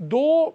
2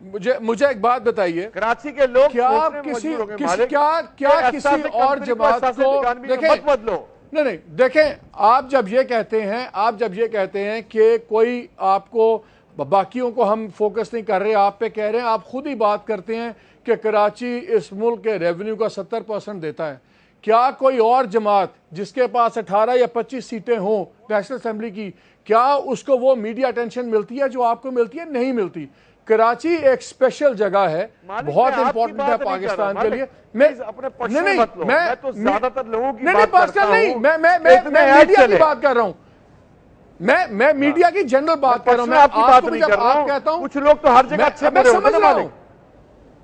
مجھے ایک بات بتائیے, کراچی کے لوگ کیا آپ کسی اور جماعت کو دیکھیں, نہیں دیکھیں, آپ جب یہ کہتے ہیں کہ کوئی آپ کو, باقیوں کو ہم فوکس نہیں کر رہے, آپ پہ کہہ رہے ہیں, آپ خود ہی بات کرتے ہیں کہ کراچی اس ملک کے ریونیو کا 70% دیتا ہے. کیا کوئی اور جماعت جس کے پاس 18 یا 25 سیٹیں ہوں نیشنل اسمبلی کی, کیا اس کو وہ میڈیا اٹینشن ملتی ہے جو آپ کو ملتی ہے؟ نہیں ملتی. کراچی ایک اسپیشل جگہ ہے, بہت امپورٹنٹ ہے پاکستان کے لیے. میں میڈیا کی بات کر رہا ہوں, میں میڈیا کی جنرل بات کر رہا ہوں. میں آپ کو جب آپ کہتا ہوں, کچھ لوگ تو ہر جگہ اچھے میں سمجھ رہا ہوں.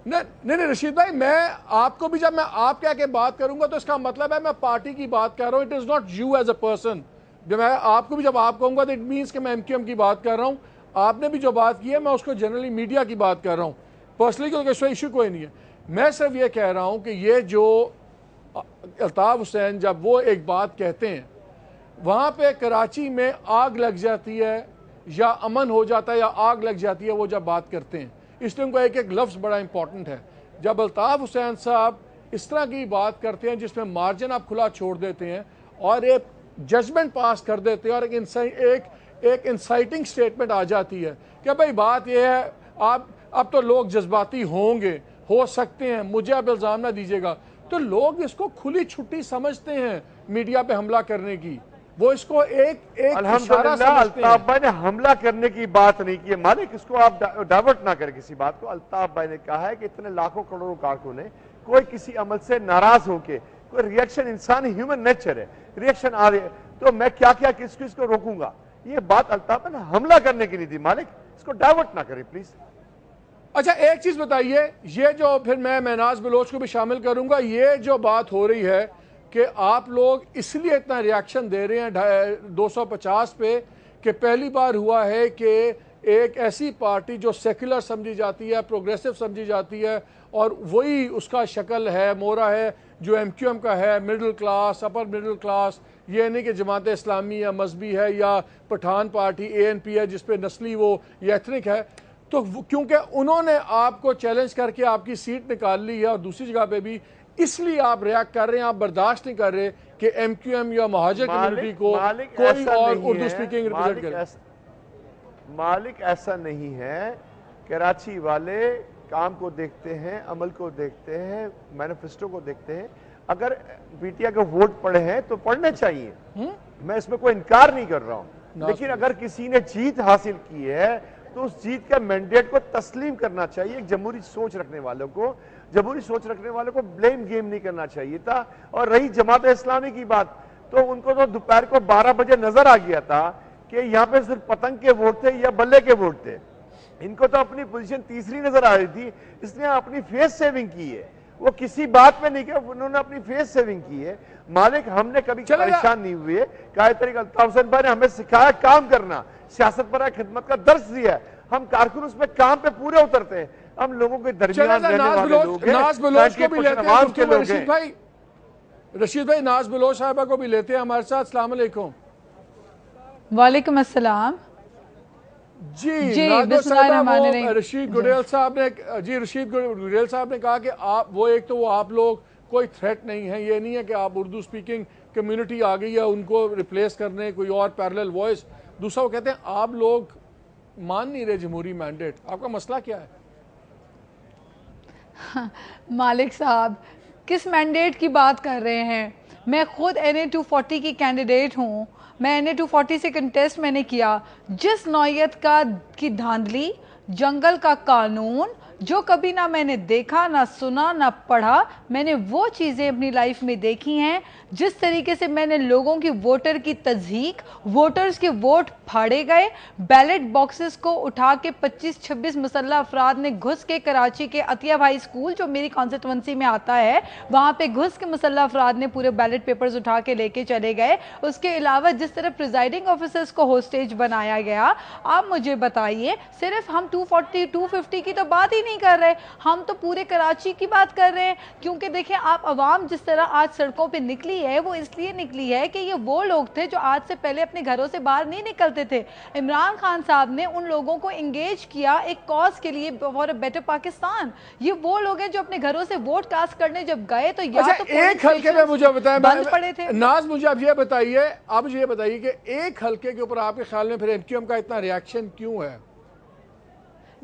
نہیں رشید بھائی, میں آپ کو بھی جب میں آپ کہہ کے بات کروں گا تو اس کا مطلب ہے میں پارٹی کی بات کر رہا ہوں. It is not you as a person. جب میں آپ کو بھی جب آپ کہوں گا تو اٹ مینس کہ میں ایم کیو ایم کی بات کر رہا ہوں. آپ نے بھی جو بات کی ہے میں اس کو جنرلی میڈیا کی بات کر رہا ہوں. پرسنلی کیونکہ اس میں ایشو کوئی نہیں ہے. میں صرف یہ کہہ رہا ہوں کہ یہ جو الطاف حسین جب وہ ایک بات کہتے ہیں, وہاں پہ کراچی میں آگ لگ جاتی ہے یا امن ہو جاتا ہے یا آگ لگ جاتی ہے وہ جب بات کرتے ہیں. اس لیے ان کو ایک لفظ بڑا امپورٹنٹ ہے. جب الطاف حسین صاحب اس طرح کی بات کرتے ہیں جس میں مارجن آپ کھلا چھوڑ دیتے ہیں اور ایک ججمنٹ پاس کر دیتے ہیں اور ایک انسائٹنگ سٹیٹمنٹ آ جاتی ہے کہ بھئی بات یہ ہے, آپ اب تو لوگ جذباتی ہو سکتے ہیں, مجھے اب الزام نہ دیجیے گا, تو لوگ اس کو کھلی چھٹی سمجھتے ہیں میڈیا پہ حملہ کرنے کی. وہ اس کو ایک اشارہ سمجھتے ہیں. الطاف بھائی نے حملہ کرنے کی بات نہیں کی ہے مالک, اس کو آپ ڈائیورٹ نہ کریں کسی بات کو. الطاف بھائی نے کہا ہے کہ اتنے لاکھوں کروڑوں کارکن ہیں, کوئی کسی عمل سے ناراض ہو کے کوئی ریئیکشن, انسانی ہیومن نیچر ہے, ریئیکشن آ رہے تو میں کیا کس کو روکوں گا. یہ بات الطاف بھائی نے حملہ کرنے کی نہیں تھی مالک, اس کو ڈائیورٹ نہ کریں پلیز. اچھا ایک چیز بتائیے, یہ جو پھر میں مہناز بلوچ کو بھی شامل کروں گا, یہ جو بات ہو رہی ہے کہ آپ لوگ اس لیے اتنا ریاکشن دے رہے ہیں 250 پہ کہ پہلی بار ہوا ہے کہ ایک ایسی پارٹی جو سیکولر سمجھی جاتی ہے, پروگریسو سمجھی جاتی ہے, اور وہی اس کا شکل ہے, مورا ہے جو ایم کیو ایم کا ہے, middle class, upper middle class. یہ نہیں کہ جماعت اسلامی یا مذہبی ہے یا پٹھان پارٹی اے این پی ہے جس پہ نسلی وہ یا ایتھنک ہے. تو کیونکہ انہوں نے آپ کو چیلنج کر کے آپ کی سیٹ نکال لی ہے, اور دوسری جگہ پہ بھی اس لیے آپ ریاکٹ کر رہے ہیں, آپ برداشت نہیں کر رہے کہ ایم کیو ایم یا مہاجر کمیونٹی کو کوئی اور اردو سپیکنگ ریپرزینٹ کرے. مالک ایسا نہیں ہے. کراچی والے کام کو دیکھتے ہیں, عمل کو دیکھتے ہیں, مینیفیسٹو کو دیکھتے ہیں. اگر پی ٹی آئی کے ووٹ پڑے ہیں تو پڑھنے چاہیے, میں اس میں کوئی انکار نہیں کر رہا ہوں, لیکن اگر کسی نے جیت حاصل کی ہے تو اس جیت کا مینڈیٹ کو تسلیم کرنا چاہیے. ایک جمہوری سوچ رکھنے والوں کو بلیم گیم نہیں کرنا چاہیے تھا. اور رہی جماعت اسلامی کی بات, تو ان کو تو دوپہر کو 12 بجے نظر آ گیا تھا کہ یہاں پہ صرف پتنگ کے ووٹ تھے یا بلے کے ووٹ تھے. ان کو تو اپنی پوزیشن تیسری نظر آ رہی تھی, اس نے اپنی فیس سیونگ کی ہے. وہ کسی بات پہ نہیں کہ انہوں نے اپنی فیس سیونگ کی ہے. مالک ہم نے کبھی پریشان نہیں ہوئے. قائد طریقہ الطاف حسین بھائی نے ہمیں سکھایا کام کرنا, سیاست پر خدمت کا درس دیا ہے. ہم کارکن اس میں کام پہ پورے اترتے ہیں. ہم لوگوں کے درمیان رہنے والے لوگ ہیں. ناز بلوچ کو بھی لیتے ہیں رشید بھائی, ناز بلوچ صاحبہ کو بھی لیتے ہیں ہمارے ساتھ. السلام علیکم. وعلیکم السلام. جی بسم اللہ الرحمن الرحیم. رشید گڈیل صاحب نے کہا کہ وہ ایک تو وہ آپ لوگ کوئی تھریٹ نہیں ہے, یہ نہیں ہے کہ آپ اردو سپیکنگ کمیونٹی آ گئی ہے ان کو ریپلیس کرنے کوئی اور پیرلل وائس. دوسرا وہ کہتے ہیں آپ لوگ مان نہیں رہے جمہوری مینڈیٹ, آپ کا مسئلہ کیا ہے؟ مالک صاحب کس مینڈیٹ کی بات کر رہے ہیں؟ میں خود NA240 کی کینڈیڈیٹ ہوں. میں NA240 سے کنٹیسٹ میں نے کیا. جس نوعیت کی دھاندلی, جنگل کا قانون جو کبھی نہ میں نے دیکھا, نہ سنا, نہ پڑھا, میں نے وہ چیزیں اپنی لائف میں دیکھی ہیں. جس طریقے سے میں نے لوگوں کی ووٹر کی تضحیک, ووٹرز کے ووٹ پھاڑے گئے, بیلٹ باکسز کو اٹھا کے 25-26 مسلح افراد نے گھس کے کراچی کے عطیہ بھائی اسکول جو میری کانسٹیٹوئنسی میں آتا ہے وہاں پہ گھس کے مسلح افراد نے پورے بیلٹ پیپرز اٹھا کے لے کے چلے گئے. اس کے علاوہ جس طرح پریزائڈنگ آفیسرز کو ہوسٹیج بنایا گیا, آپ مجھے بتائیے, صرف ہم 240 250 کی تو بات ہی نہیں کر رہے. ہم تو پورے کراچی کی بات کر رہے ہیں, کیونکہ دیکھیں آپ عوام جس طرح آج سڑکوں پہ نکلی ہے وہ اس لیے نکلی ہے کہ یہ وہ لوگ تھے جو آج سے پہلے اپنے گھروں سے باہر نہیں نکلتے تھے. عمران خان صاحب نے ان لوگوں کو انگیج کیا ایک کاز کے لیے, فار اے بیٹر پاکستان. یہ وہ لوگ ہیں جو اپنے گھروں سے ووٹ کاسٹ کرنے جب گئے تو یا تو ایک حلقے میں مجھے بتائیں بند پڑے تھے. ناز, مجھے اب یہ بتائیے کہ ایک حلقے کے اوپر آپ کے خیال میں پھر ایم کیو ایم کا اتنا ریاکشن کیوں ہے؟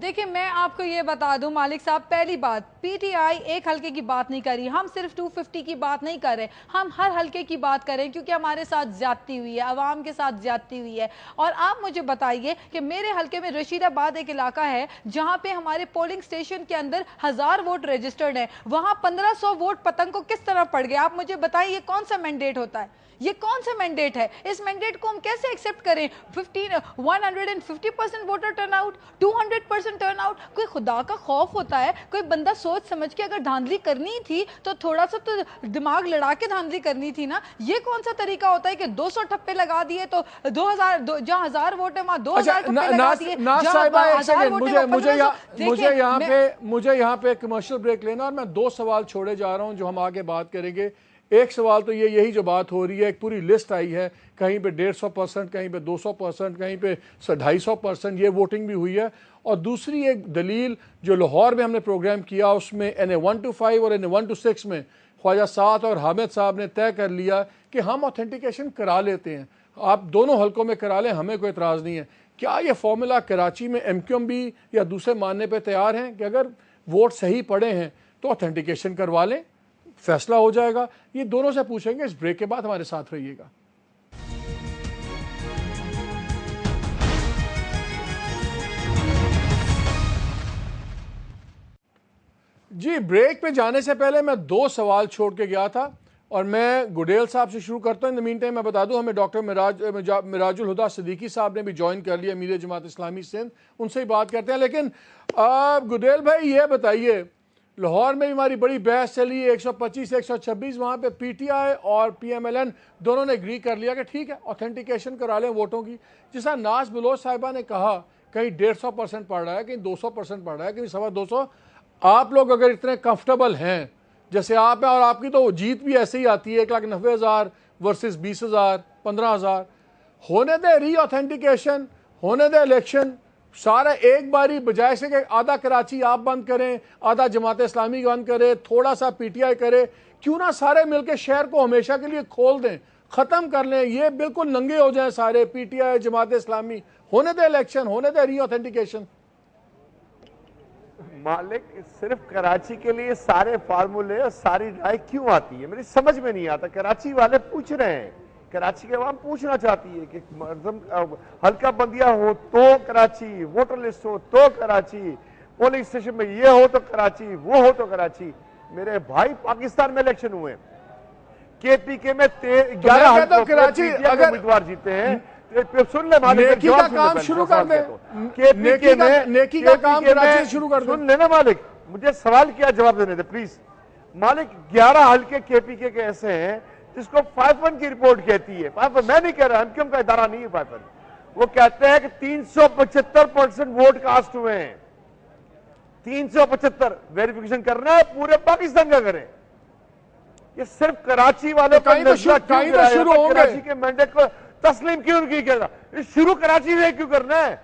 دیکھیں میں آپ کو یہ بتا دوں مالک صاحب, پہلی بات پی ٹی آئی ایک حلقے کی بات نہیں کر رہی, ہم صرف 250 کی بات نہیں کر رہے, ہم ہر حلقے کی بات کریں کیونکہ ہمارے ساتھ زیادتی ہوئی ہے, عوام کے ساتھ زیادتی ہوئی ہے. اور آپ مجھے بتائیے کہ میرے حلقے میں رشید آباد ایک علاقہ ہے جہاں پہ ہمارے پولنگ سٹیشن کے اندر 1000 ووٹ رجسٹرڈ ہیں, وہاں 1500 ووٹ پتنگ کو کس طرح پڑ گئے؟ آپ مجھے بتائیں یہ کون سا مینڈیٹ ہوتا ہے؟ یہ کون سا مینڈیٹ ہے؟ اس مینڈیٹ کو ہم کیسے ایکسیپٹ کریں؟ 150% voter turn out, 200% turn out. کوئی خدا کا خوف ہوتا ہے؟ کوئی بندہ سوچ سمجھ کے اگر دھاندلی کرنی تھی تو تھوڑا سا تو دماغ لڑا کے دھاندلی کرنی تھی نا. یہ کون سا طریقہ ہوتا ہے کہ 200 ٹھپے لگا دیے تو 2000 جہاں 1000 ووٹ ہے وہاں 2000 ٹھپے لگا دیے. مجھے یہاں پہ کمرشل بریک لینا, اور میں 2 سوال چھوڑے جا رہا ہوں جو ہم آگے بات کریں گے. ایک سوال تو یہی جو بات ہو رہی ہے, ایک پوری لسٹ آئی ہے, کہیں پہ 150%, کہیں پہ 200%, کہیں پہ 250%, یہ ووٹنگ بھی ہوئی ہے. اور دوسری ایک دلیل جو لاہور میں ہم نے پروگرام کیا, اس میں NA-125 اور NA-126 میں خواجہ سعد اور حامد صاحب نے طے کر لیا کہ ہم اوتھینٹیکیشن کرا لیتے ہیں, آپ دونوں حلقوں میں کرا لیں, ہمیں کوئی اعتراض نہیں ہے. کیا یہ فارمولا کراچی میں ایم کیو ایم بھی یا دوسرے ماننے پہ تیار ہیں کہ اگر ووٹ صحیح پڑے ہیں تو اوتھینٹیکیشن کروا لیں, فیصلہ ہو جائے گا؟ یہ دونوں سے پوچھیں گے. اس بریک کے بعد ہمارے ساتھ رہیے گا. جی, بریک پہ جانے سے پہلے میں 2 سوال چھوڑ کے گیا تھا, اور میں گڈیل صاحب سے شروع کرتا ہوں. ان دا مین ٹائم میں بتا دوں ہمیں ڈاکٹر مراج الہدا صدیقی صاحب نے بھی جوائن کر لیا, امیر جماعت اسلامی سندھ, ان سے ہی بات کرتے ہیں. لیکن گڈیل بھائی یہ بتائیے, لاہور میں ہماری بڑی بحث چلی, 125 126, وہاں پہ پی ٹی آئی اور پی ایم ایل این دونوں نے اگری کر لیا کہ ٹھیک ہے اوتھینٹیکیشن کرا لیں ووٹوں کی. جس طرح ناز بلوچ صاحبہ نے کہا کہیں 150% پڑ رہا ہے, کہیں 200% پڑ رہا ہے, کہیں 250. آپ لوگ اگر اتنے کمفرٹیبل ہیں جیسے آپ ہیں, اور آپ کی تو جیت بھی ایسے ہی آتی ہے 1,90,000 ورسز 20,000 15,000, ہونے دے ری اوتھینٹیکیشن, ہونے دے الیکشن سارا ایک باری, بجائے سے کہ آدھا کراچی آپ بند کریں, آدھا جماعت اسلامی بند کرے, تھوڑا سا پی ٹی آئی کرے, کیوں نہ سارے مل کے شہر کو ہمیشہ کے لیے کھول دیں, ختم کر لیں, یہ بالکل ننگے ہو جائیں سارے, P T I Jamaat Islami, ہونے دے الیکشن, ہونے دے ری اوتھینٹیکیشن. مالک صرف کراچی کے لیے سارے فارمولے اور ساری رائے کیوں آتی ہے میری سمجھ میں نہیں آتا. کراچی والے پوچھ رہے ہیں, کراچی کے عوام پوچھنا چاہتی ہے کہ حلقہ بندیاں ہو تو کراچی, ووٹر لسٹ ہو تو کراچی, پولنگ سٹیشن میں یہ ہو تو کراچی, وہ ہو تو کراچی. میرے بھائی پاکستان میں الیکشن ہوئے, کے پی کے میں 11 حلقوں کراچی امیدوار جیتے ہیں. سن لے مالک, نیکی کا کام شروع کر دیں, نیکی کا کام کراچی شروع کر دیں. سن لینا مالک, مجھے سوال کیا جواب دینے دے پلیز. مالک 11 حلقے کے پی کے ایسے ہیں جس کو 5-1 کی رپورٹ کہتی ہے. 5-1 میں نہیں کہہ رہا, ایم کیو ایم کا ادارہ نہیں ہے 5-1. وہ کہتے ہیں کہ 375% ووٹ کاسٹ ہوئے ہیں. 375 ویریفیکیشن کرنا ہے, پورے پاکستان کا کریں. یہ صرف کراچی والوں کا کراچی کے مینڈیٹ کو تسلیم کیوں نہیں کیا؟ شروع کراچی سے کیوں کرنا ہے؟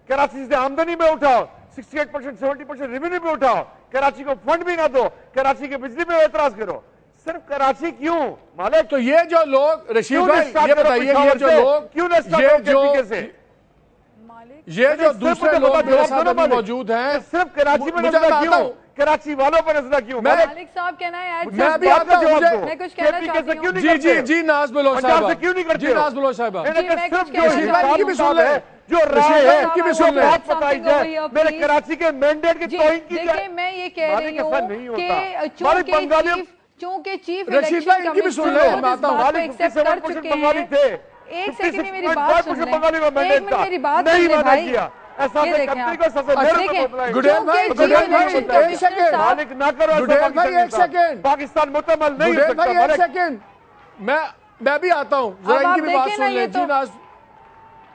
کراچی سے آمدنی میں اٹھاؤ, 68% 70% ریونیو میں اٹھاؤ, کراچی کو فنڈ بھی نہ دو, کراچی کے بجلی میں اعتراض کرو. صرف کراچی کیوں مالک؟ تو یہ جو لوگ رشید بھائی یہ بتائیے, یہ جو لوگ کیوں نہ یہ جو دوسرے لوگ میرے ساتھ ابھی موجود ہیں, صرف کراچی میں نزلہ کیوں, کراچی والوں پر نزلہ کیوں؟ مالک صاحب کہنا ہے میں بھی آتا ہوں, میں کچھ کہنا چاہتی ہوں. جی جی جی ناز بلوچ صاحبہ, جی ناز بلوچ صاحبہ, رشید بھائی کی بھی سن لیں, جو رائے ہے کی بھی سن لیں, بات بتائی جائے میرے کراچی کے مینڈیٹ کی توہین کی جائے. دیکھیں میں یہ کہہ رہی ہوں کہ چونکہ چیف رشید بھائی کی بھی سن لیں, میں آتا ہوں. ایکسیپٹ کر چکے ہیں. ایک سیکنڈ میری بات سن لیں, ایک منٹ میری بات سن لیں بھائی. ایسا کرنے کو سب سے گڈیل بھائی ایک سیکنڈ, پاکستان مکمل نہیں ہو سکتا. ایک سیکنڈ, میں بھی آتا ہوں, ذرا ان کی بھی بات سن لیں. جی ناز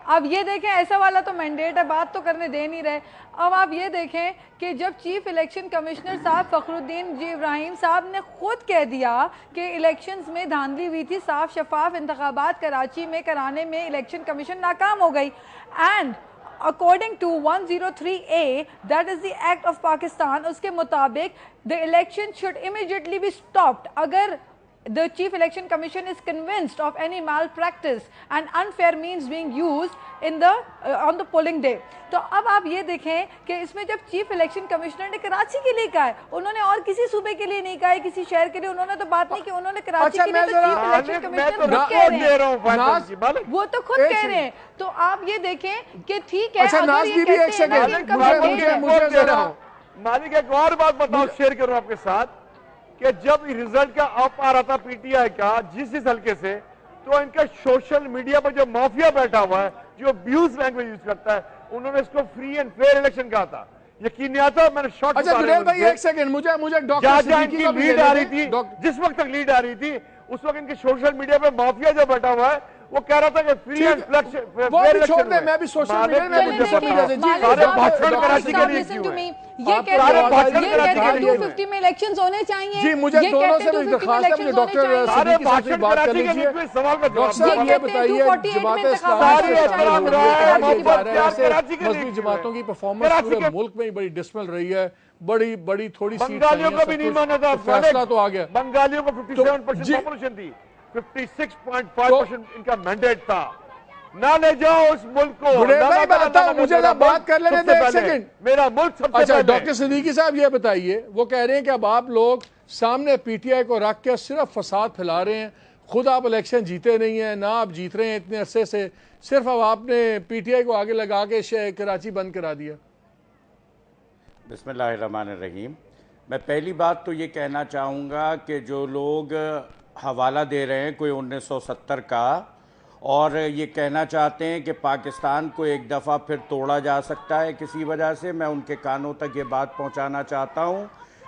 اب یہ دیکھیں ایسا والا تو مینڈیٹ ہے, بات تو کرنے دے نہیں رہے. اب آپ یہ دیکھیں کہ جب چیف الیکشن کمشنر صاحب فخر الدین جی ابراہیم صاحب نے خود کہہ دیا کہ الیکشنز میں دھاندلی ہوئی تھی, صاف شفاف انتخابات کراچی میں کرانے میں الیکشن کمیشن ناکام ہو گئی. And according to 103A, that is the Act of Pakistan, اس کے مطابق the election should immediately be stopped اگر the Chief Election Commission is convinced of any malpractice and unfair means being used in the on the polling day. تو اب آپ یہ دیکھیں کہ اس میں جب چیف الیکشن کمشنر نے کراچی کے لیے کہا ہے, انہوں نے اور کسی صوبے کے لیے نہیں کہا ہے, کسی شہر کے لیے انہوں نے تو بات نہیں کی, انہوں نے کراچی کے لیے. تو چیف الیکشن کمشنر خود کہہ رہے ہیں, وہ تو خود کہہ رہے ہیں. تو آپ یہ دیکھیں کہ ٹھیک ہے اگر یہ کہتے ہیں مالک ایک اور بات بتاؤ, شیئر کروں آپ کے ساتھ, کہ جب ریزلٹ کا آپ آ رہا تھا پی ٹی آئی کا جس حلقے سے, تو ان کا سوشل میڈیا پر جو مافیا بیٹھا ہوا ہے جو ابیوز لینگویج یوز کرتا ہے, انہوں نے اس کو فری اینڈ فیئر الیکشن کہا تھا. یقین نہیں آتا, میں نے شارٹ اچھا جنید بھائی ایک سیکنڈ, مجھے ڈاکٹر صدیقی کا لیڈ آ رہی تھی, جس وقت تک لیڈ آ رہی تھی اس وقت ان کے سوشل میڈیا پہ مافیا جو بیٹھا ہوا ہے وہ کہہ رہا تھا کہ فری اینڈ فیئر الیکشن میں. میں بھی سوشل میڈیا میں سارے بھاشن کراچی کے لیے کیوں ہیں, یہ کہتے ہیں 250 میں الیکشنز ہونے چاہیے. جی مجھے دونوں سے بھی درخواست ہے, مجھے ڈاکٹر صدیقی صاحب سے بات کر لیجیے. ڈاکٹر صاحب یہ بتائیے جماعت اسلامی مذہبی جماعتوں کی پرفارمنس پورے ملک میں ہی بڑی ڈسمل رہی ہے, بڑی تھوڑی سیٹ بنگالیوں کو بھی نہیں مانا تھا, فیصلہ تو آ گیا. بنگالیوں کو 57% پاپولیشن تھی, 56.5% ان کا مینڈیٹ تھا. نہ لے جاؤ اس ملک کو. گڈیل بھائی بتا ہوں, مجھے بات کر لینے دیں ایک سیکنڈ. میرا ملک سب سے پہلے. اچھا ڈاکٹر صدیقی صاحب یہ بتائیے, وہ کہہ رہے ہیں کہ اب آپ لوگ سامنے پی ٹی آئی کو رکھ کے صرف فساد پھیلا رہے ہیں, خود آپ الیکشن جیتے نہیں ہیں, نہ آپ جیت رہے ہیں اتنے عرصے سے, صرف اب آپ نے پی ٹی آئی کو آگے لگا کے کراچی بند کرا دیا. بسم اللہ الرحمن الرحیم. میں پہلی بات تو یہ کہنا چاہوں گا کہ جو لوگ حوالہ دے رہے ہیں کوئی 1970 کا, اور یہ کہنا چاہتے ہیں کہ پاکستان کو ایک دفعہ پھر توڑا جا سکتا ہے کسی وجہ سے, میں ان کے کانوں تک یہ بات پہنچانا چاہتا ہوں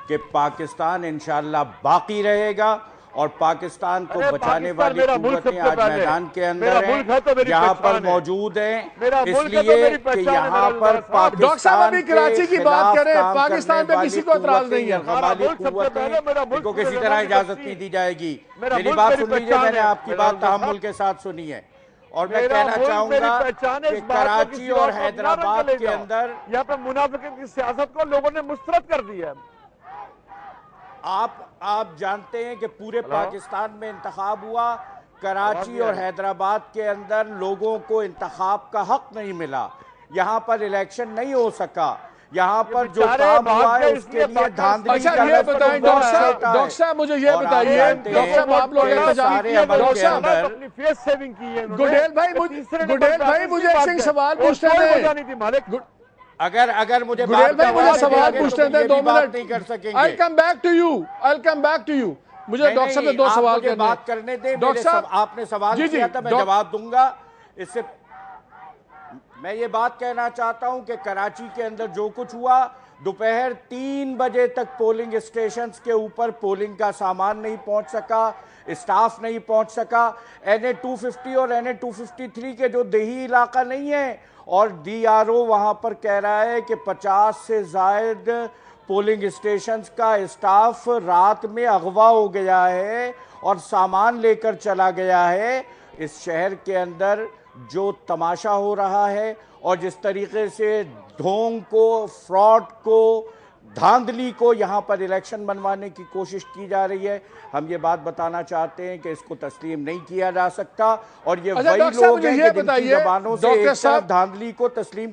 کہ پاکستان انشاءاللہ باقی رہے گا, اور پاکستان کو بچانے والی قوتیں آج میدان کے اندر ہیں, یہاں پر موجود ہیں, اس لیے کہ یہاں پر پاکستان کراچی کی بات کریں, پاکستان پہ کسی کو اعتراض نہیں ہے, کو کسی طرح اجازت نہیں دی جائے گی. میری بات سن لیجیے, میں نے آپ کی بات تحمل کے ساتھ سنی ہے, اور میں کہنا چاہوں گا کہ کراچی اور حیدرآباد کے اندر یہاں پہ منافقت کی سیاست کو لوگوں نے مسترد کر دیا ہے. آپ جانتے ہیں کہ پورے پاکستان میں انتخاب ہوا, کراچی اور حیدرآباد کے اندر لوگوں کو انتخاب کا حق نہیں ملا, یہاں پر الیکشن نہیں ہو سکا, یہاں پر جو کام ہوا ہے اس کے لیے دھاندلی. اچھا یہ بتائیں ڈاکٹر صاحب, مجھے یہ بتائیے, ڈاکٹر صاحب آپ لوگ گڈیل بھائی مجھے ایک سوال پوچھتے ہیں, اگر مجھے سوال پوچھتے تھے 2 منٹ نہیں کر سکیں گے. I'll come back to you. مجھے ڈاکٹر صاحب سے 2 سوال کرنے ہیں. بات کرنے دیں, آپ نے سوال کیا تھا, میں جواب دوں گا. اس سے میں یہ بات کہنا چاہتا ہوں کہ کراچی کے اندر جو کچھ ہوا, دوپہر 3 بجے تک پولنگ اسٹیشنز کے اوپر پولنگ کا سامان نہیں پہنچ سکا, اسٹاف نہیں پہنچ سکا. NA 250 اور NA 253 کے جو دیہی علاقہ نہیں ہے, اور ڈی آر او وہاں پر کہہ رہا ہے کہ 50 سے زائد پولنگ اسٹیشنز کا اسٹاف رات میں اغوا ہو گیا ہے اور سامان لے کر چلا گیا ہے. اس شہر کے اندر جو تماشا ہو رہا ہے, اور جس طریقے سے ڈھونگ کو, فراڈ کو, دھاندلی کو یہاں پر الیکشن منوانے کی کوشش کی جا رہی ہے, ہم یہ بات بتانا چاہتے ہیں کہ اس کو تسلیم نہیں کیا جا سکتا. اور یہ وہی لوگ ہیں کہ جن کی زبانوں سے ایک طرف دھاندلی کو تسلیم.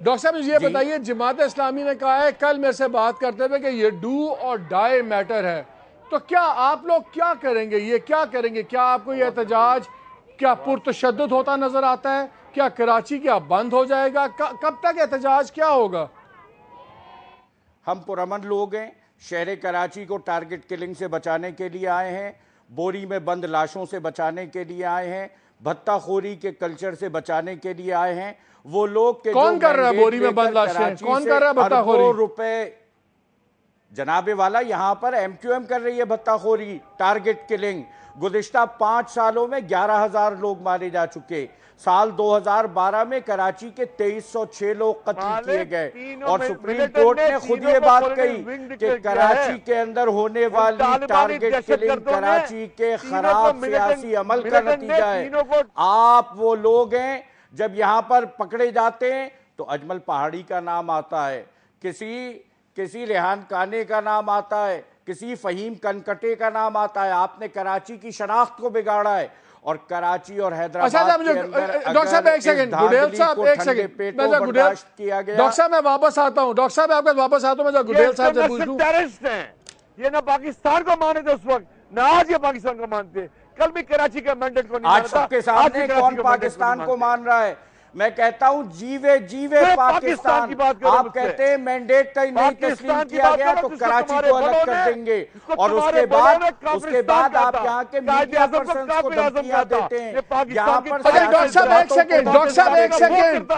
ڈاکٹر صاحب یہ بتائیے, جماعت اسلامی نے کہا ہے کل میرے سے بات کرتے ہوئے کہ یہ ڈو اور ڈائی میٹر ہے, تو کیا آپ لوگ کیا کریں گے, یہ کیا کریں گے؟ کیا آپ کو یہ احتجاج کیا پرتشدد ہوتا نظر آتا ہے؟ کیا کراچی کیا بند ہو جائے گا؟ کب تک احتجاج کیا ہوگا؟ ہم پرامن لوگ ہیں, شہر کراچی کو ٹارگٹ کلنگ سے بچانے کے لیے آئے ہیں, بوری میں بند لاشوں سے بچانے کے لیے آئے ہیں, بھتہ خوری کے کلچر سے بچانے کے لیے آئے ہیں. وہ لوگ کہ کون کر رہا ہے بوری میں بند لاشیں؟ کون کر رہا ہے بھتہ خوری؟ روپے جناب والا یہاں پر ایم کیو ایم کر رہی ہے بھتہ خوری، ٹارگٹ کلنگ. گزشتہ 5 سالوں میں 11,000 لوگ مارے جا چکے. سال 2012 میں کراچی کے 2306 لوگ قتل کیے گئے اور سپریم کورٹ نے خود یہ بات کہی کہ کراچی کے اندر ہونے والی ٹارگٹ کلنگ کراچی کے خراب سیاسی عمل کا نتیجہ ہے. آپ وہ لوگ ہیں جب یہاں پر پکڑے جاتے ہیں تو اجمل پہاڑی کا نام آتا ہے, کسی ریحان کانے کا نام آتا ہے, کسی فہیم کنکٹے کا نام آتا ہے. آپ نے کراچی کی شناخت کو بگاڑا ہے اور کراچی اور حیدرآباد کے اندر ڈاکٹر صاحب ایک سیکنڈ, گڈیل صاحب ایک سیکنڈ, ڈاکٹر صاحب میں واپس آتا ہوں, ڈاکٹر صاحب آپ کے واپس آتا ہوں, میں گڈیل صاحب سے پوچھ لوں. ٹیررسٹ ہیں یہ, نہ پاکستان کو مانے تھے اس وقت, نہ آج یہ پاکستان کو مانتے. کل بھی کراچی کے مینڈیٹ کو نہیں آج سب کے سامنے کون پاکستان کو مان رہا ہے. میں کہتا ہوں جیوے پاکستان. آپ کہتے ہیں مینڈیٹ کا ہی نہیں تسلیم کیا گیا تو کراچی کو الگ کر دیں گے, اور اس کے بعد آپ یہاں کے میڈیا پرسنز کو دھمکیاں دیتے ہیں. یہاں پر ڈاکٹر صاحب ایک سیکنڈ, ڈاکٹر صاحب ایک سیکنڈ,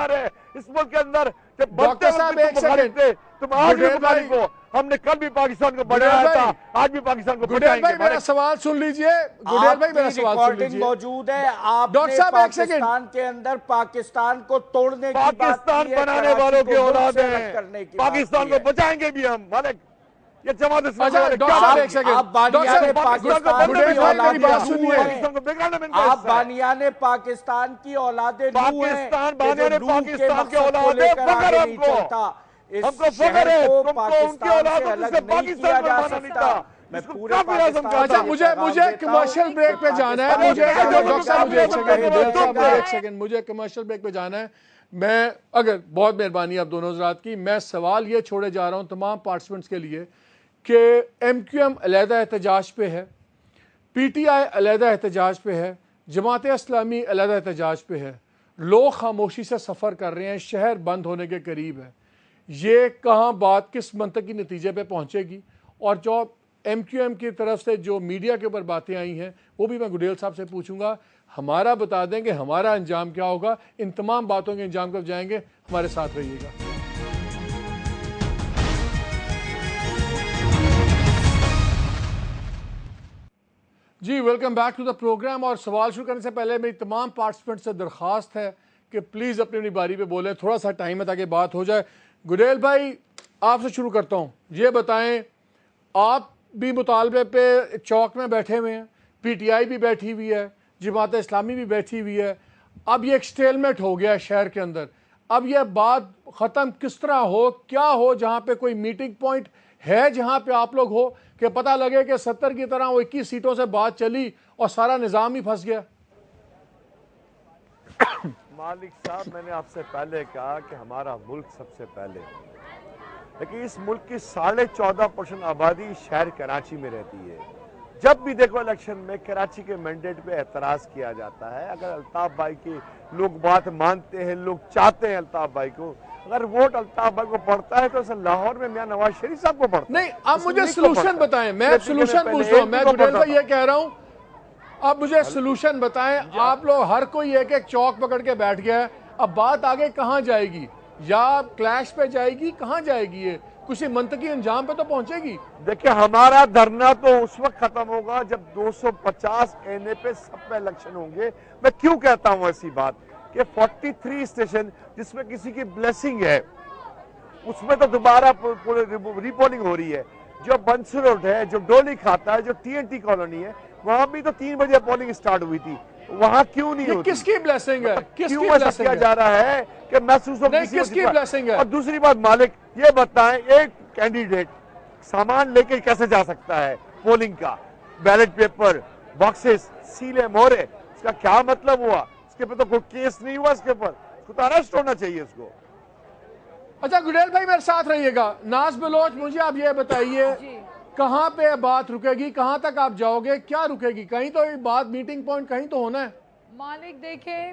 اس ملک کے اندر ڈاکٹر صاحب ایک سیکنڈ, تم آج بھی بخاری کو, ہم نے کل بھی پاکستان کو بڑھایا تھا, آج بھی پاکستان کو گڈیل بھائی میرا سوال سن لیجئے, گڈیل بھائی میرا سوال سن لیجئے. موجود ہے آپ نے پاکستان کے اندر پاکستان کو توڑنے کی بات پاکستان بنانے والوں کے اولاد ہیں, پاکستان کو بچائیں گے بھی ہم. مالک یہ جماعت اسلامی, آپ بانیان پاکستان کی اولادیں پاکستان بانیان پاکستان کے اولادیں فخر ہم کو, ہم کو فخر ہے, تم کو ان کی اولادوں سے پاکستان کو مانا نہیں تھا. میں پورے پاکستان. اچھا مجھے کمرشل بریک پہ جانا ہے, مجھے کمرشل بریک پہ جانا ہے. میں اگر بہت مہربانی آپ دونوں حضرات کی, میں سوال یہ چھوڑے جا رہا ہوں تمام پارٹیسپنٹس کے لیے کہ ایم کیو ایم علیحدہ احتجاج پہ ہے, پی ٹی آئی علیحدہ احتجاج پہ ہے, جماعت اسلامی علیحدہ احتجاج پہ ہے, لوگ خاموشی سے سفر کر رہے ہیں, شہر بند ہونے کے قریب ہے. یہ کہاں بات کس منطقی نتیجے پہ پہنچے گی, اور جو ایم کیو ایم کی طرف سے جو میڈیا کے اوپر باتیں آئی ہیں وہ بھی میں گڈیل صاحب سے پوچھوں گا. ہمارا بتا دیں کہ ہمارا انجام کیا ہوگا, ان تمام باتوں کے انجام کب جائیں گے. ہمارے ساتھ رہیے گا. جی welcome back to the program. اور سوال شروع کرنے سے پہلے میری تمام پارٹیسپنٹ سے درخواست ہے کہ پلیز اپنی باری پہ بولیں, تھوڑا سا ٹائم ہے تاکہ بات ہو جائے. گڈیل بھائی آپ سے شروع کرتا ہوں, یہ بتائیں آپ بھی مطالبے پہ چوک میں بیٹھے ہوئے ہیں, پی ٹی آئی بھی بیٹھی ہوئی ہے, جماعت اسلامی بھی بیٹھی ہوئی ہے, اب یہ ایک سٹیلمیٹ ہو گیا ہے شہر کے اندر. اب یہ بات ختم کس طرح ہو, کیا ہو, جہاں پہ کوئی میٹنگ پوائنٹ ہے جہاں پہ آپ لوگ ہو کہ پتہ لگے کہ 70 کی طرح وہ 21 سیٹوں سے بات چلی اور سارا نظام ہی پھنس گیا. مالک صاحب میں نے آپ سے پہلے کہا کہ ہمارا ملک سب سے پہلے, لیکن اس ملک کی 14.5% آبادی شہر کراچی میں رہتی ہے. جب بھی دیکھو الیکشن میں کراچی کے مینڈیٹ پہ اعتراض کیا جاتا ہے. اگر الطاف بھائی کی لوگ بات مانتے ہیں, لوگ چاہتے ہیں الطاف بھائی کو, اگر ووٹ الطاف بھائی کو پڑتا ہے تو اسے لاہور میں میاں نواز شریف صاحب کو پڑتا ہے. نہیں آپ مجھے سلوشن بتائیں, میں سلوشن پوچھ رہا ہوں, میں گڈیل بھائی یہ کہہ رہا ہوں آپ مجھے سلوشن بتائیں. آپ لوگ ہر کوئی ایک ایک چوک پکڑ کے بیٹھ گیا ہے, اب بات آگے کہاں جائے گی, یا کلیش پہ جائے گی, کہاں جائے گی, یہ کسی منطقی انجام پہ تو پہنچے گی. دیکھیں ہمارا دھرنا تو اس وقت ختم ہوگا جب 250 اینے پہ سب پہ الیکشن ہوں گے. میں کیوں کہتا ہوں ایسی بات کہ 43 اسٹیشن جس میں کسی کی بلیسنگ ہے اس میں تو دوبارہ ریپولنگ ہو رہی ہے. جو بنسل روڈ ہے, جو ڈولی کھاتا ہے, جو ٹی این ٹی کالونی ہے, وہاں بھی تو 3 بجے پولنگ سٹارٹ ہوئی تھی, وہاں کیوں نہیں ہوتی؟ کس کی بلیسنگ ہے, کس کی بلیسنگ کیا جا رہا ہے کہ محسوس ہو کس کی بلیسنگ ہے. اور دوسری بات مالک یہ بتائیں, ایک کینڈیڈیٹ سامان لے کے کیسے جا سکتا ہے پولنگ کا, بیلٹ پیپر, باکسز, سیلے, مہرے, اس کا کیا مطلب ہوا؟ اس کے پر تو کوئی کیس نہیں ہوا, اس کے پر اس کو تو اریسٹ ہونا چاہیے اس کو. اچھا گڈیل بھائی میرے ساتھ رہیے گا. ناز بلوچ مجھے آپ یہ بتائیے کہاں پہ بات رکے گی, کہاں تک آپ جاؤ گے, کیا رکے گی؟ کہیں تو بات میٹنگ پوائنٹ کہیں تو ہونا ہے. مالک دیکھیں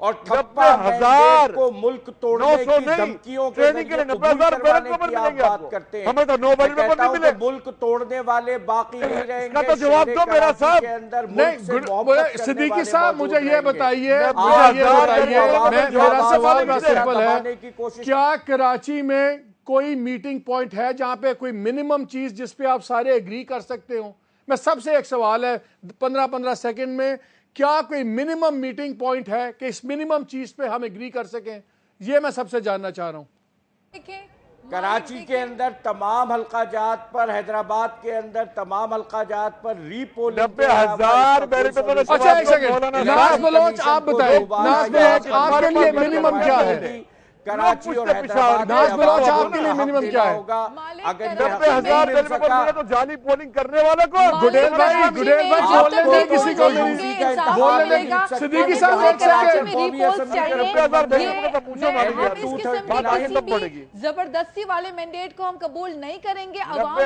اور ٹھپا مینڈیٹ کو ملک توڑنے کی دھمکیوں کے ذریعے قبول کروانے کی آپ بات کرتے ہیں. ہمیں تو 9 بار پیپر نہیں ملے. ملک توڑنے والے باقی نہیں رہیں گے. اس کا تو جواب دو میرا صاحب. نہیں صدیقی صاحب مجھے یہ بتائیے, میرا سوال بہت سمپل ہے, کیا کراچی میں کوئی میٹنگ پوائنٹ ہے جہاں پہ کوئی منیمم چیز جس پہ آپ سارے ایگری کر سکتے ہوں؟ میں سب سے ایک سوال ہے 15 سیکنڈ میں, کیا کوئی منیمم میٹنگ پوائنٹ ہے کہ اس منیمم چیز پہ ہم ایگری کر سکیں؟ یہ میں سب سے جاننا چاہ رہا ہوں. کراچی کے اندر تمام حلقہ جات پر, حیدرآباد کے اندر تمام حلقہ جات پر ری پولنگ 90,000. اچھا ایک سیکنڈ, ناز بلوچ آپ بتائیں, ناز بلوچ آپ کے لیے منیمم کیا ہے؟ کراچی اور حیدرآباد ناز بلوچ آپ کے لیے منیمم کیا ہے؟ اگر 90,000 میرے پیپر ملے تو جعلی پولنگ کرنے والا کو. گڈیل بھائی بولنے دیں کسی کو, بولنے دیں. صدیقی صاحب ایک سیکنڈ, زبردستی والے مینڈیٹ کو ہم قبول نہیں کریں گے. آپ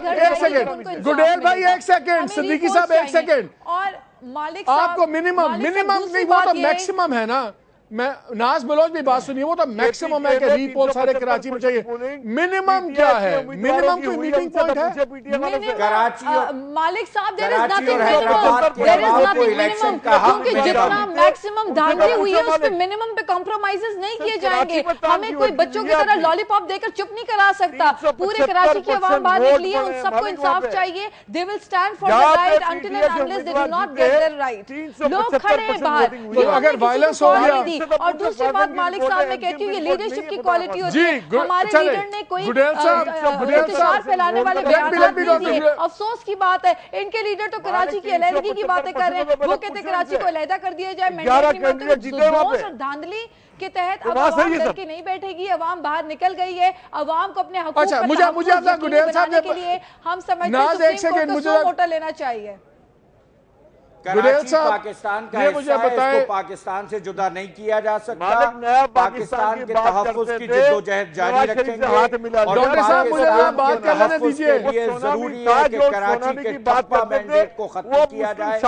ایک سیکنڈ, گڈیل بھائی ایک سیکنڈ, صدیقی صاحب ایک سیکنڈ. اور مالک صاحب آپ کو منیمم نہیں, وہ تو میکسیمم ہے نا. میں ناز بلوچ بھی بات سنیے, وہ تو میکسیمم ہے کہ ری پول سارے کراچی میں چاہیے. منیمم کیا ہے؟ منیمم کوئی میٹنگ پوائنٹ ہے کراچی اور مالک صاحب؟ there is nothing minimum, کیونکہ جتنا میکسیمم دھاندلی ہوئی ہے اس پہ منیمم پہ کمپرومائزز نہیں کیے جائیں گے. ہمیں کوئی بچوں کی طرح لالی پاپ دے کر چپ نہیں کرا سکتا. پورے کراچی کی عوام باہر نکلی ہے, ان سب کو انصاف چاہیے. they will stand for the right until and unless they do not get their right. لوگ کھڑے ہیں باہر. اگر وائلنس ہو گیا. اور دوسری بات مالک صاحب میں کہتی ہوں, یہ لیڈرشپ کی کوالٹی ہوتی ہے. ہمارے لیڈر نے کوئی انتشار پھیلانے والے بیانات نہیں دیے. افسوس کی بات ہے, ان کے لیڈر تو کراچی کی علیحدگی کی باتیں کر رہے ہیں. وہ کہتے کراچی کو علیحدہ کر دیا جائے. دوس اور دھاندلی کے تحت اب عوام ڈر کے نہیں بیٹھے گی. عوام باہر نکل گئی ہے. عوام کو اپنے حقوق بنانے کے لیے ہم سمجھتے ہیں سپریم کورٹ کو سو ووٹر لینا چاہیے. کراچی پاکستان کا حصہ ہے, اس کو پاکستان سے جدا نہیں کیا جا سکتا. پاکستان کے تحفظ کی جدوجہد جاری رکھیں گے. اور ڈاکٹر صاحب مجھے بات کرنے دیجئے. یہ ضروری ہے کہ کراچی کے ٹھپا مینڈیٹ کو ختم کیا جائے.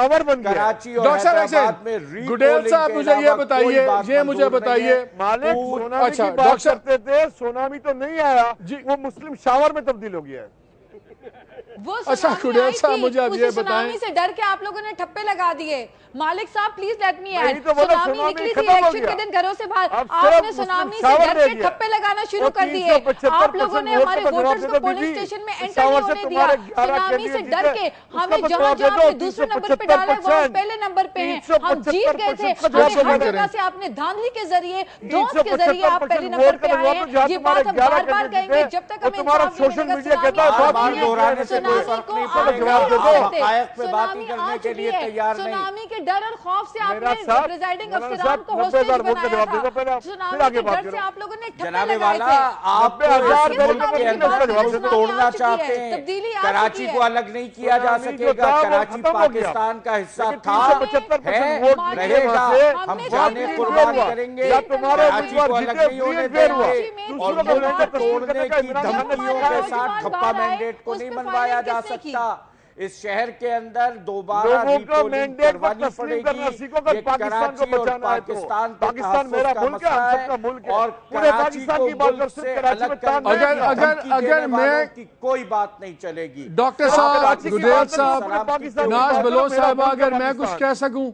کراچی اور حیدرآباد میں ری گڈیل صاحب مجھے یہ بتائیے, یہ مجھے بتائیے. مالک سونامی کی بات کرتے تھے, سونامی تو نہیں آیا, وہ مسلم شاور میں تبدیل ہو گیا ہے. وہ سونامی سے ڈر کے آپ لوگوں نے ٹھپے لگا دیے. مالک صاحب please let me add, tsunami نکلی تھی الیکشن کے دن گھروں سے باہر, آپ نے سونامی سے ڈر کے ٹھپے لگانا شروع کر دیے. آپ لوگوں نے ہمارے ووٹرز کو پولنگ سٹیشن میں انٹر نہیں ہونے دیا. سونامی سے ڈر کے ہمیں جہاں جہاں دوسرے نمبر پہ ڈالا ہے وہ پہلے نمبر پہ ہیں. ہم جیت گئے تھے. ہمیں ہر جگہ سے آپ نے دھاندلی کے ذریعے, دوست کے ذریعے آپ پہلے نمبر پہ آئے ہیں. یہ بات ہم بار بار کہیں گے جب تک ہمیں انصاف نہیں ملے گا. سونامی کے ڈر اور خوف سے آپ نے پریزائڈنگ افسران کو ہوسٹیج بنایا تھا. سونامی کے ڈر سے آپ لوگوں نے ٹھپے لگائے تھے. آپ ملک کے اندر توڑنا چاہتے ہیں. کراچی کو الگ نہیں کیا جا سکے گا. کراچی پاکستان کا حصہ تھا, ہے, رہے گا. ہم جانے قربان کریں گے. کراچی کو الگ نہیں ہونے دیں گے. اور ملک توڑنے کی دھمکیوں کے ساتھ ٹھپا مینڈیٹ کو نہیں منوایا جا سکتا. اس شہر کے اندر دوبارہ ری پولنگ کروانی پڑے گی. یہ کراچی اور پاکستان کا تحفظ کا مسئلہ ہے, اور کراچی کو ملک سے الگ کرنے والوں کی کوئی بات نہیں چلے گی. ڈاکٹر صاحب, گڈیل صاحب, ناز بلوچ صاحب, اگر میں کچھ کہہ سکوں,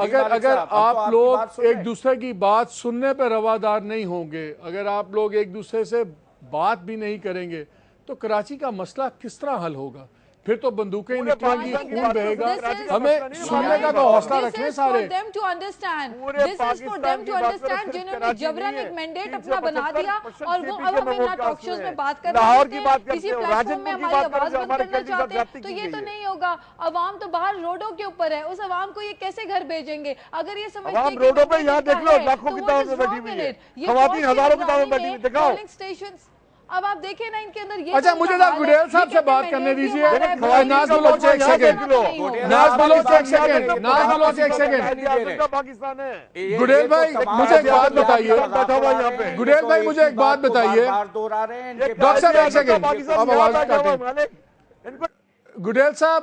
اگر آپ لوگ ایک دوسرے کی بات سننے پہ روادار نہیں ہوں گے, اگر آپ لوگ ایک دوسرے سے بات بھی نہیں کریں گے, تو کراچی کا مسئلہ کس طرح حل ہوگا؟ پھر تو بندوقیں نکلیں گی, خون بہے گا. ہمیں سننے کا تو حوصلہ رکھیں سارے. This is for them to understand جنہوں نے جبران ایک مینڈیٹ اپنا بنا دیا, اور وہ اب ہمیں نہ ٹاک شوز میں بات کر رہے ہیں, کسی پلیٹ فارم میں ہماری آواز بند کرنا چاہتے ہیں. تو یہ تو نہیں ہوگا. عوام تو باہر روڈوں کے اوپر ہے. اس عوام کو یہ کیسے گھر بھیجیں گے اگر یہ سمجھتے ہیں کہ روڈوں پہ یہاں دیکھ لو, لاکھوں کی تعداد میں بیٹھی ہوئی ہے, خواتین ہزاروں کی تعداد میں بیٹھی ہوئی, دکھاؤ. اب آپ دیکھیں نا ان کے اندر یہ. اچھا مجھے نا گڈیل صاحب سے بات کرنے دیجئے. ناز بلوچ ایک سیکنڈ, ناز بلوچ ایک سیکنڈ, ناز بلوچ ایک سیکنڈ. گڈیل بھائی مجھے ایک بات بتائیے, گڈیل بھائی مجھے ایک بات بتائیے. ڈاکٹر صاحب ایک سیکنڈ, اب آواز کاٹیں. گڈیل صاحب